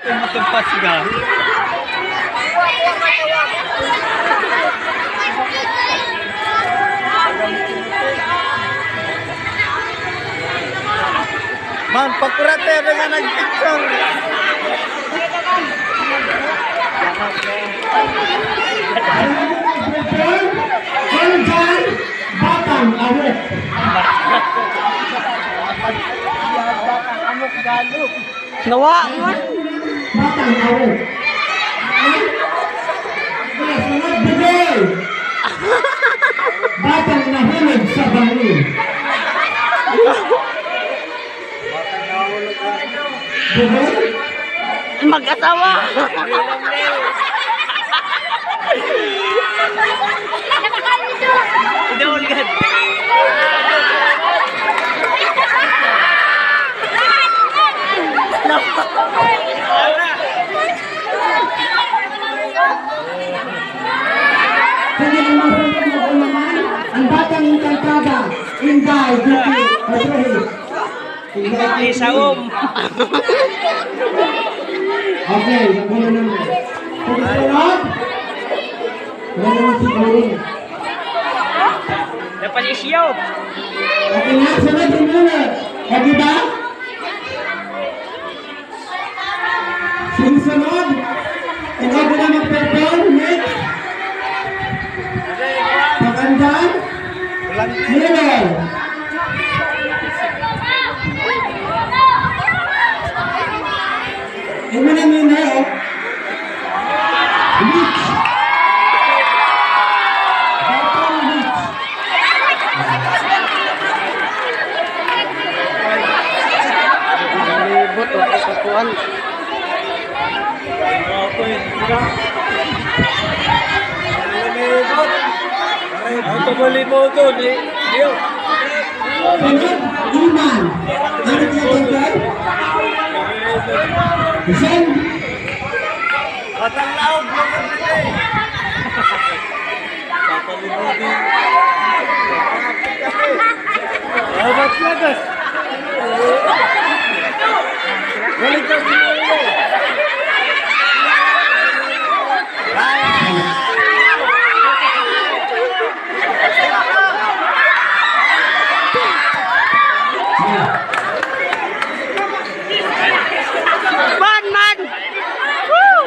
Tumutugpas ka. Man, pagkurate na nag-picture. Batang awet. Batang amok galo. Nawa. Batang awet. Sunod bigay. Batang nahulog sa bangin. Bigay? Mag-asawa. Idolgan. Kaya ang mga naman, ang batang inkantada, Inday, Duki, Madrid. Inday Saum. Okay, nagulo naman. Pagkakalap, wala naman si Pauline. Dapat isiyaw. Okay na, sunod yung muna. Okay ba? Sunod. Ikaw ko na mag-perform, next. Pagandang. Minel. Yung muna Minel. Rich. Batang Rich. Libot o kapuan. Auto volleyball to ni. Yo. Sunod, Iman. Ano tinatawag? Zen. Batang laog mo din. Papalibodi. Abat lagas. Balik ka sa ulo. Man! Woo!